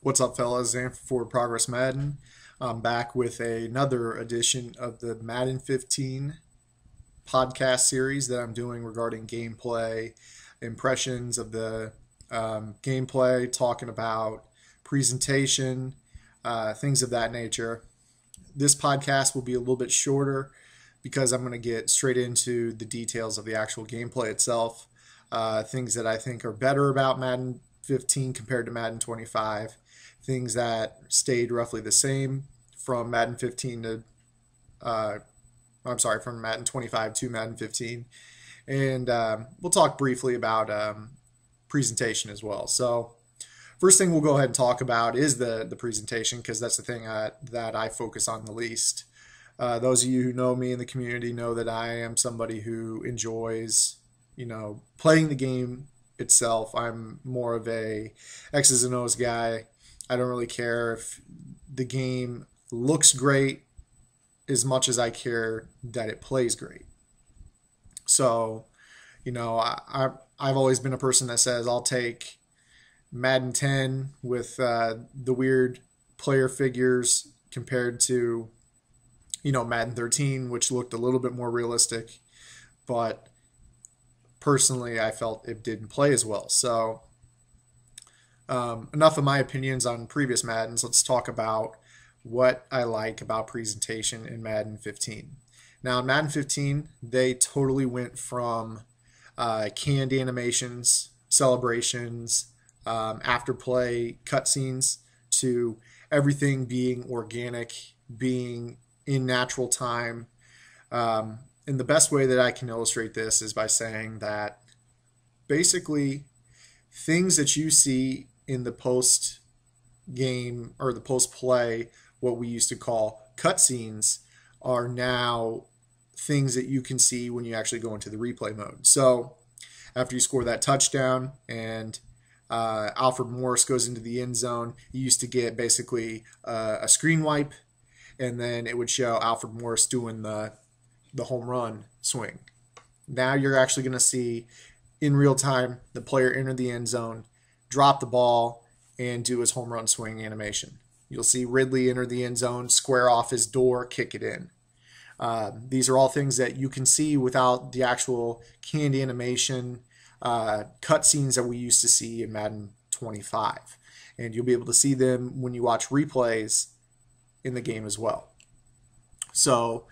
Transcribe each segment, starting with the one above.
What's up, fellas? Zan for Forward Progress Madden. I'm back with another edition of the Madden 15 podcast series that I'm doing regarding gameplay, impressions of the gameplay, talking about presentation, things of that nature. This podcast will be a little bit shorter because I'm going to get straight into the details of the actual gameplay itself, things that I think are better about Madden 15 compared to Madden 25, things that stayed roughly the same from Madden 15 to, from Madden 25 to Madden 15. And we'll talk briefly about presentation as well. So, first thing we'll go ahead and talk about is the presentation, because that's the thing that I focus on the least. Those of you who know me in the community know that I am somebody who enjoys, playing the game itself. I'm more of a X's and O's guy. I don't really care if the game looks great as much as I care that it plays great. So, I've always been a person that says I'll take Madden 10 with the weird player figures compared to, Madden 13, which looked a little bit more realistic, but personally I felt it didn't play as well. So enough of my opinions on previous Maddens. Let's talk about what I like about presentation in Madden 15. Now in Madden 15, they totally went from canned animations, celebrations, after play cutscenes to everything being organic, being in natural time. And the best way that I can illustrate this is by saying that basically things that you see in the post game or the post play, what we used to call cutscenes, are now things that you can see when you actually go into the replay mode. So after you score that touchdown and Alfred Morris goes into the end zone, you used to get basically a screen wipe, and then it would show Alfred Morris doing the home run swing. Now you're actually going to see in real time the player enter the end zone, drop the ball, and do his home run swing animation. You'll see Ridley enter the end zone, square off his door, kick it in. These are all things that you can see without the actual canned animation cutscenes that we used to see in Madden 25. And you'll be able to see them when you watch replays in the game as well. So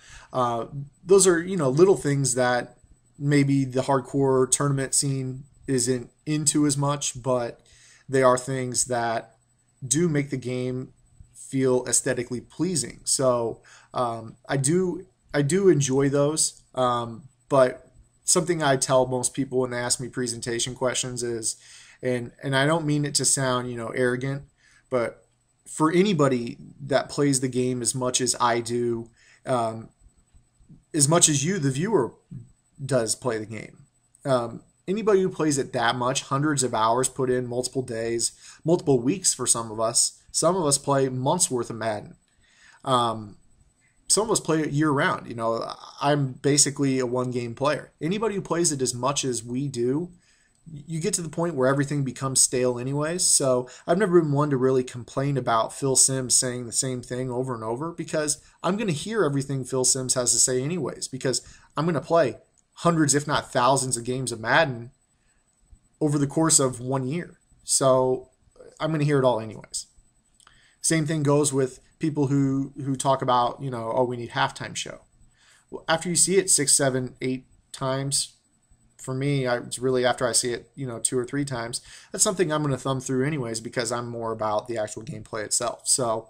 those are, little things that maybe the hardcore tournament scene isn't into as much, but they are things that do make the game feel aesthetically pleasing. So I do enjoy those, but something I tell most people when they ask me presentation questions is, and I don't mean it to sound, arrogant, but for anybody that plays the game as much as I do, as much as you, the viewer, does play the game, anybody who plays it that much, hundreds of hours put in, multiple days, multiple weeks for some of us play months worth of Madden. Some of us play it year round. I'm basically a one game player. Anybody who plays it as much as we do, you get to the point where everything becomes stale anyways. So I've never been one to really complain about Phil Simms saying the same thing over and over, because I'm going to hear everything Phil Simms has to say anyways, because I'm going to play hundreds, if not thousands, of games of Madden over the course of 1 year. So I'm going to hear it all anyways. Same thing goes with people who talk about, oh, we need halftime show. Well, after you see it 6, 7, 8 times, for me, it's really after I see it, 2 or 3 times, that's something I'm going to thumb through anyways, because I'm more about the actual gameplay itself. So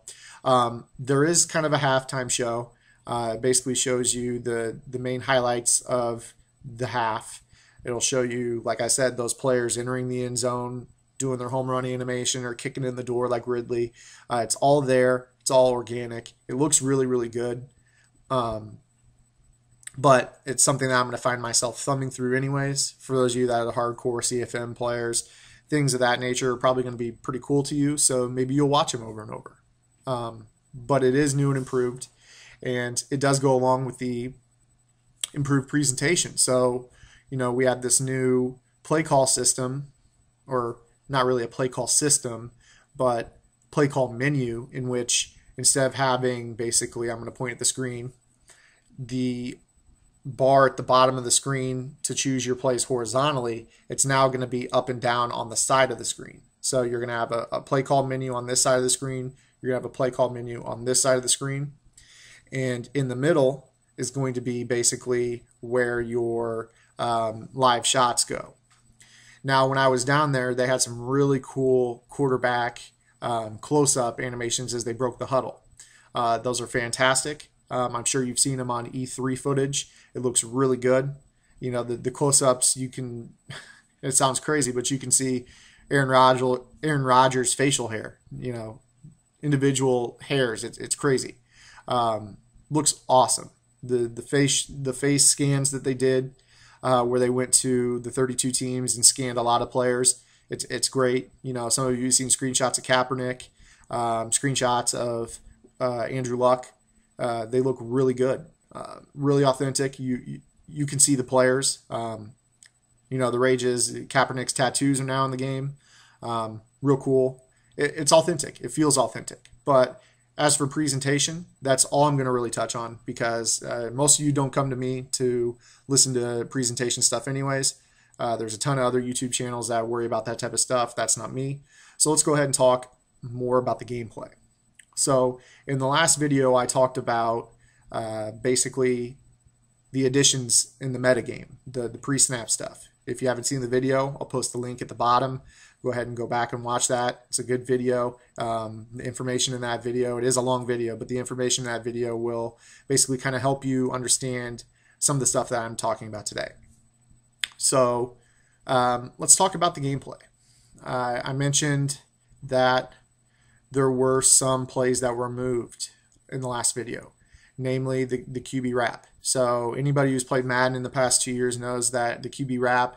there is kind of a halftime show. It basically shows you the main highlights of the half. It'll show you, like I said, those players entering the end zone, doing their home run animation or kicking in the door like Ridley. It's all there. It's all organic. It looks really, really good. But it's something that I'm going to find myself thumbing through anyways. For those of you that are the hardcore CFM players, things of that nature are probably going to be pretty cool to you, so maybe you'll watch them over and over. But it is new and improved, and it does go along with the improved presentation. So, we have this new play call system, or not really a play call system, but play call menu in which instead of having basically, I'm going to point at the screen, the bar at the bottom of the screen to choose your plays horizontally, it's now going to be up and down on the side of the screen. So you're going to have a play call menu on this side of the screen. You're going to have a play call menu on this side of the screen. And in the middle is going to be basically where your live shots go. Now, when I was down there, they had some really cool quarterback close-up animations as they broke the huddle. Those are fantastic. I'm sure you've seen them on E3 footage. It looks really good. You know, the close-ups, you can, it sounds crazy, but you can see Aaron Rodgers' facial hair, you know, individual hairs. It's crazy. Looks awesome. The face scans that they did, where they went to the 32 teams and scanned a lot of players. It's great. You know, some of you have seen screenshots of Kaepernick, screenshots of Andrew Luck. They look really good, really authentic. You can see the players. You know, the rage is Kaepernick's tattoos are now in the game. Real cool. It's authentic. It feels authentic. But as for presentation, that's all I'm going to really touch on because most of you don't come to me to listen to presentation stuff anyways. There's a ton of other YouTube channels that worry about that type of stuff. That's not me. So let's go ahead and talk more about the gameplay. So in the last video, I talked about basically the additions in the metagame, the pre-snap stuff. If you haven't seen the video, I'll post the link at the bottom. Go ahead and go back and watch that. It's a good video. The information in that video, it is a long video, but the information in that video will basically kind of help you understand some of the stuff that I'm talking about today. So let's talk about the gameplay. I mentioned that there were some plays that were moved in the last video, namely the QB wrap. So anybody who's played Madden in the past 2 years knows that the QB wrap,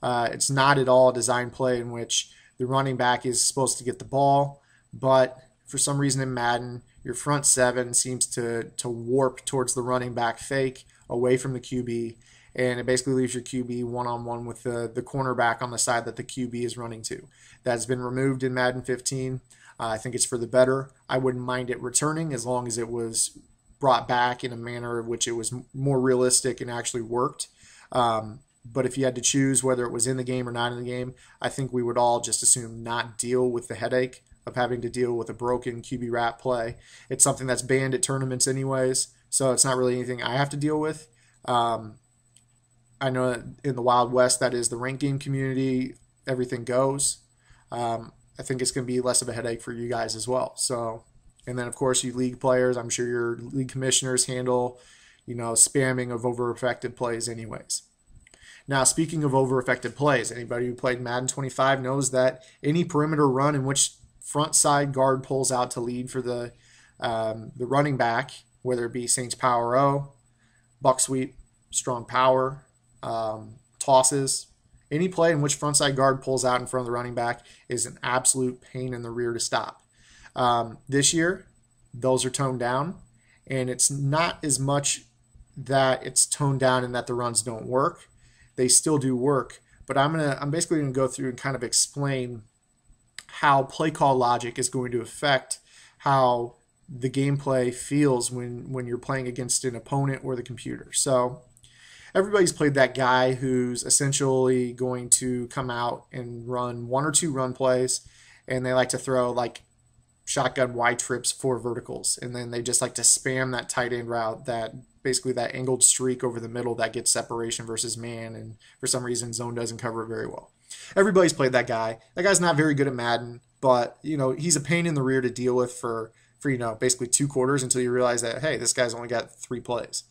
it's not at all a design play in which the running back is supposed to get the ball, but for some reason in Madden, your front seven seems to warp towards the running back fake away from the QB, and it basically leaves your QB one-on-one with the cornerback on the side that the QB is running to. That's been removed in Madden 15. I think it's for the better. I wouldn't mind it returning as long as it was brought back in a manner in which it was more realistic and actually worked. But if you had to choose whether it was in the game or not in the game, I think we would all just assume not deal with the headache of having to deal with a broken QB wrap play. It's something that's banned at tournaments anyways, so it's not really anything I have to deal with. I know that in the Wild West, that is the ranked game community, everything goes. I think it's going to be less of a headache for you guys as well. So, and then of course you league players, I'm sure your league commissioners handle, you know, spamming of over-effective plays anyways. Now, speaking of over-effective plays, anybody who played Madden 25 knows that any perimeter run in which front side guard pulls out to lead for the running back, whether it be Saints Power O, Buck Sweep, Strong Power, tosses, any play in which frontside guard pulls out in front of the running back is an absolute pain in the rear to stop. This year, those are toned down, and it's not as much that it's toned down and that the runs don't work. They still do work, but I'm basically going to go through and kind of explain how play call logic is going to affect how the gameplay feels when you're playing against an opponent or the computer. So everybody's played that guy who's essentially going to come out and run one or two run plays, and they like to throw like shotgun Y trips, 4 verticals, and then they just like to spam that tight end route, that basically that angled streak over the middle that gets separation versus man, and for some reason zone doesn't cover it very well. Everybody's played that guy. That guy's not very good at Madden, but you know, he's a pain in the rear to deal with for you know, basically 2 quarters until you realize that, hey, this guy's only got 3 plays.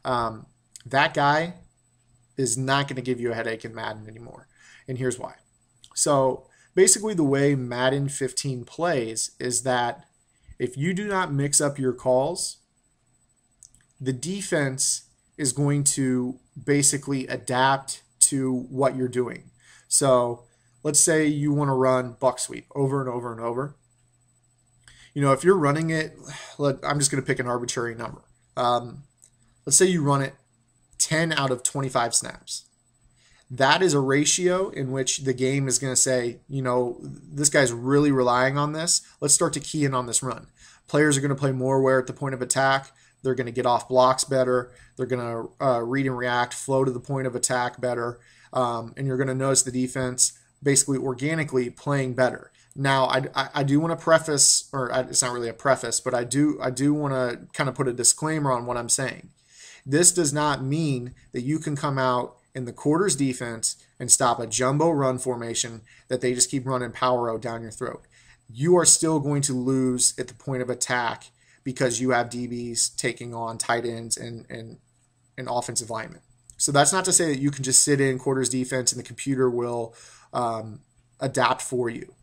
That guy is not going to give you a headache in Madden anymore, and here's why. So basically the way Madden 15 plays is that if you do not mix up your calls, the defense is going to basically adapt to what you're doing. So let's say you want to run buck sweep over and over and over. You know, if you're running it, I'm just going to pick an arbitrary number. Let's say you run it 10 out of 25 snaps. that is a ratio in which the game is going to say, this guy's really relying on this. Let's start to key in on this run. Players are going to play more aware at the point of attack. They're going to get off blocks better. They're going to read and react, flow to the point of attack better. And you're going to notice the defense basically organically playing better. Now, I do want to preface, or it's not really a preface, but I do want to kind of put a disclaimer on what I'm saying. This does not mean that you can come out in the quarters defense and stop a jumbo run formation that they just keep running power out down your throat. You are still going to lose at the point of attack because you have DBs taking on tight ends and offensive linemen. So that's not to say that you can just sit in quarters defense and the computer will adapt for you.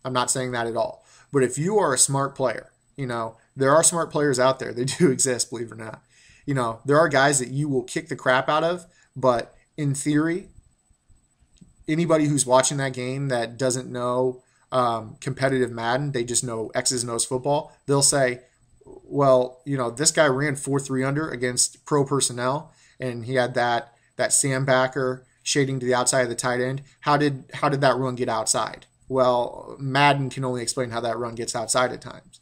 I'm not saying that at all. But if you are a smart player, there are smart players out there. They do exist, believe it or not. There are guys that you will kick the crap out of, but in theory, anybody who's watching that game that doesn't know competitive Madden, they just know X's and O's football, they'll say, well, this guy ran 4.3 under against pro personnel, and he had that sandbacker shading to the outside of the tight end. How did that run get outside? Well, Madden can only explain how that run gets outside at times.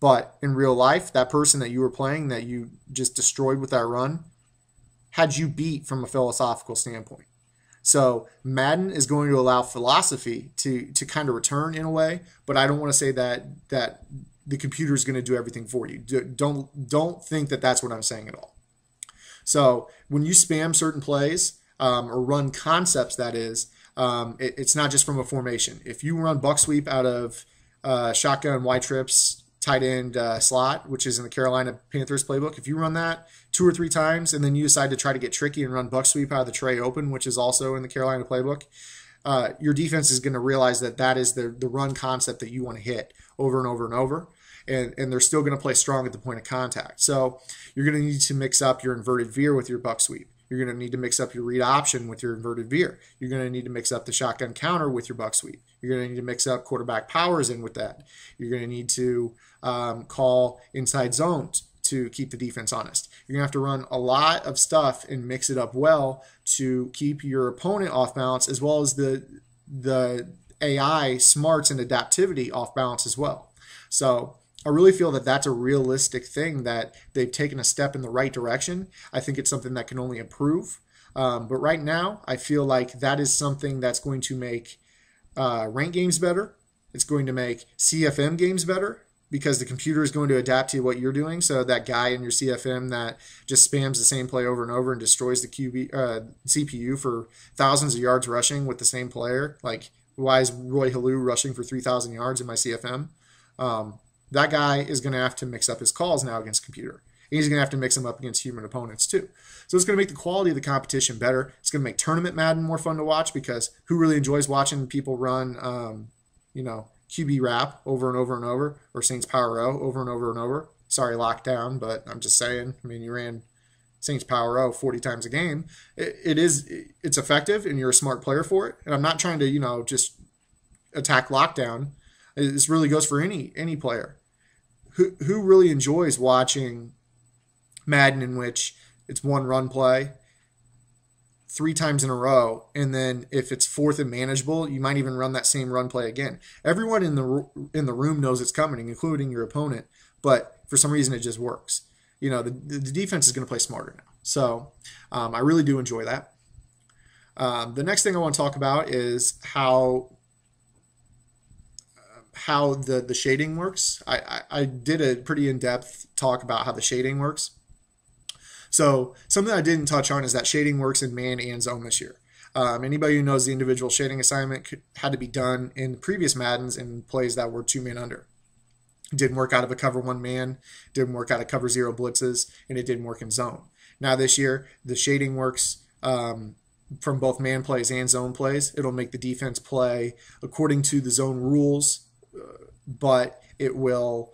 But in real life, that person that you were playing that you just destroyed with that run had you beat from a philosophical standpoint. So Madden is going to allow philosophy to kind of return in a way, but I don't want to say that the computer is going to do everything for you. Don't think that that's what I'm saying at all. So when you spam certain plays or run concepts, that is, it's not just from a formation. If you run buck sweep out of shotgun Y trips tight end slot, which is in the Carolina Panthers playbook, if you run that 2 or 3 times and then you decide to try to get tricky and run buck sweep out of the tray open, which is also in the Carolina playbook, your defense is going to realize that is the run concept that you want to hit over and over and over. And they're still going to play strong at the point of contact. So you're going to need to mix up your inverted veer with your buck sweep. You're going to need to mix up your read option with your inverted veer. You're going to need to mix up the shotgun counter with your buck sweep. You're going to need to mix up quarterback powers in with that. You're going to need to call inside zones to keep the defense honest. You're going to have to run a lot of stuff and mix it up well to keep your opponent off balance, as well as the AI smarts and adaptivity off balance as well. So I really feel that that's a realistic thing, that they've taken a step in the right direction. I think it's something that can only improve. But right now, I feel like that is something that's going to make rank games better. It's going to make CFM games better because the computer is going to adapt to what you're doing. So that guy in your CFM that just spams the same play over and over and destroys the CPU for thousands of yards rushing with the same player. Like, why is Roy Halou rushing for 3,000 yards in my CFM? That guy is going to have to mix up his calls now against computer. And he's going to have to mix them up against human opponents too. So it's going to make the quality of the competition better. It's going to make tournament Madden more fun to watch, because who really enjoys watching people run, QB wrap over and over and over, or Saints Power O over and over and over? Sorry, lockdown, but I'm just saying. I mean, you ran Saints Power O 40 times a game. It's effective, and you're a smart player for it. And I'm not trying to, just attack lockdown. This really goes for any player. Who really enjoys watching Madden in which it's one run play 3 times in a row, and then if it's 4th and manageable, you might even run that same run play again. Everyone in the room knows it's coming, including your opponent, but for some reason it just works. The defense is going to play smarter now. So I really do enjoy that. The next thing I want to talk about is how the shading works. I did a pretty in-depth talk about how the shading works. So something I didn't touch on is that shading works in man and zone this year. Anybody who knows the individual shading assignment had to be done in previous Maddens in plays that were 2-man under. It didn't work out of a cover 1 man, didn't work out of cover 0 blitzes, and it didn't work in zone. Now this year, the shading works from both man plays and zone plays. It'll make the defense play according to the zone rules, but it will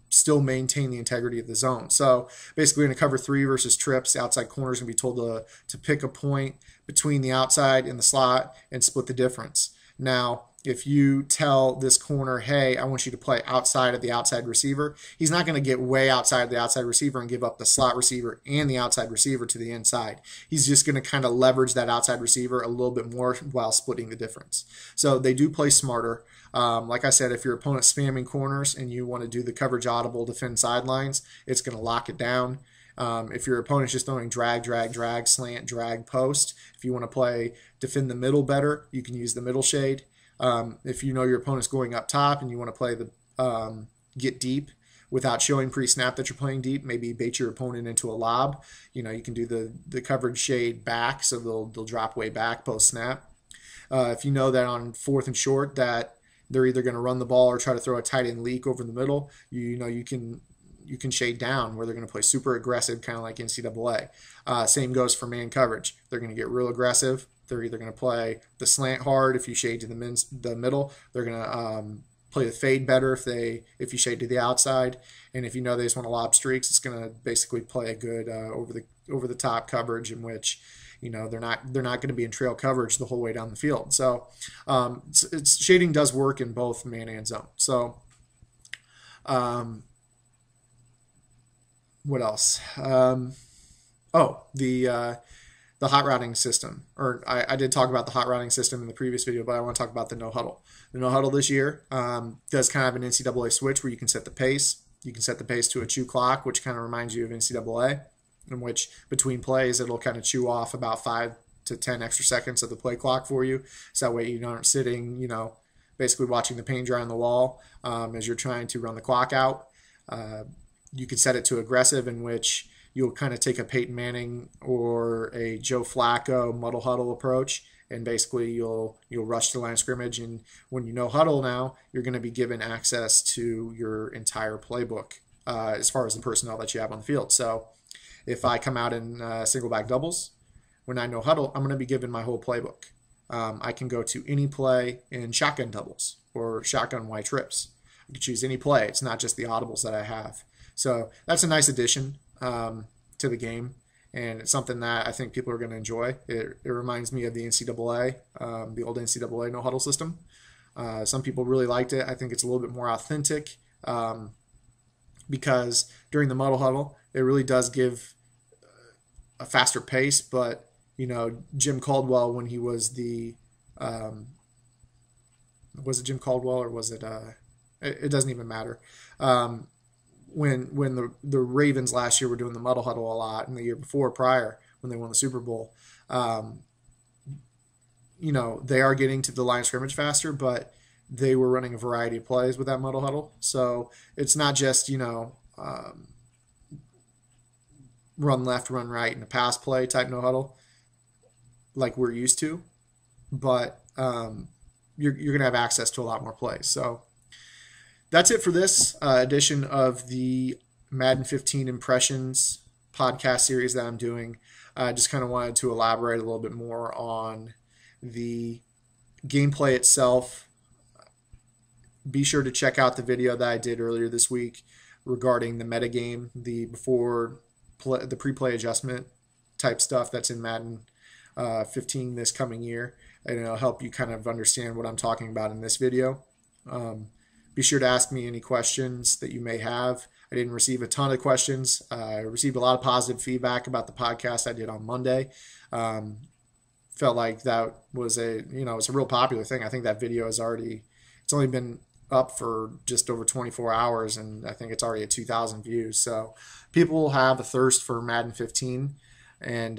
still maintain the integrity of the zone. So basically in a cover 3 versus trips, the outside corner is going to be told to pick a point between the outside and the slot and split the difference. Now, if you tell this corner, hey, I want you to play outside of the outside receiver, he's not going to get way outside of the outside receiver and give up the slot receiver and the outside receiver to the inside. He's just going to kind of leverage that outside receiver a little bit more while splitting the difference. So they do play smarter. Like I said, if your opponent's spamming corners and you want to do the coverage audible defend sidelines, it's going to lock it down. If your opponent's just throwing drag, drag, drag, slant, drag, post, if you want to play defend the middle better, you can use the middle shade. If you know your opponent's going up top and you want to play the get deep without showing pre-snap that you're playing deep, maybe bait your opponent into a lob. You can do the coverage shade back, so they'll drop way back post-snap. If you know that on 4th and short that they're either going to run the ball or try to throw a tight end leak over the middle, you can shade down where they're going to play super aggressive, kind of like NCAA. Same goes for man coverage. They're going to get real aggressive. They're either going to play the slant hard if you shade to the middle. They're going to play the fade better if you shade to the outside. And if you know they just want to lob streaks, it's going to basically play a good over the top coverage in which they're not going to be in trail coverage the whole way down the field. So shading does work in both man and zone. So what else? The hot routing system, or I did talk about the hot routing system in the previous video, but I want to talk about the no-huddle. The no-huddle this year does kind of have an NCAA switch where you can set the pace. You can set the pace to a chew clock, which kind of reminds you of NCAA, in which between plays it'll kind of chew off about 5 to 10 extra seconds of the play clock for you. So that way you aren't sitting, basically watching the paint dry on the wall as you're trying to run the clock out. You can set it to aggressive, in which you'll kind of take a Peyton Manning or a Joe Flacco muddle huddle approach, and basically you'll rush to the line of scrimmage. And when you know huddle now, you're going to be given access to your entire playbook as far as the personnel that you have on the field. So if I come out in single back doubles, when I know huddle, I'm going to be given my whole playbook. I can go to any play in shotgun doubles or shotgun wide trips. I can choose any play. It's not just the audibles that I have. So that's a nice addition to the game, and it's something that I think people are going to enjoy. It reminds me of the NCAA, the old NCAA no-huddle system. Some people really liked it. I think it's a little bit more authentic because during the muddle huddle, it really does give a faster pace, but Jim Caldwell, when he was was it Jim Caldwell or was it it doesn't even matter. When the Ravens last year were doing the muddle huddle a lot, and the year prior when they won the Super Bowl, they are getting to the line of scrimmage faster, but they were running a variety of plays with that muddle huddle. So it's not just run left, run right, and a pass play type no huddle like we're used to, but you're going to have access to a lot more plays. So that's it for this edition of the Madden 15 Impressions podcast series that I'm doing. I just kind of wanted to elaborate a little bit more on the gameplay itself. Be sure to check out the video that I did earlier this week regarding the metagame, the pre-play adjustment type stuff that's in Madden 15 this coming year, and it'll help you kind of understand what I'm talking about in this video. Be sure to ask me any questions that you may have. I didn't receive a ton of questions. I received a lot of positive feedback about the podcast I did on Monday. Felt like that was it's a real popular thing. I think that video it's only been up for just over 24 hours, and I think it's already at 2,000 views. So people have a thirst for Madden 15, and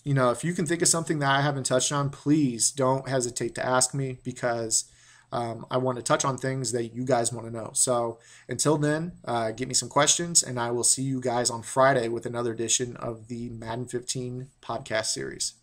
if you can think of something that I haven't touched on, please don't hesitate to ask me, because I want to touch on things that you guys want to know. So until then, get me some questions, and I will see you guys on Friday with another edition of the Madden 15 podcast series.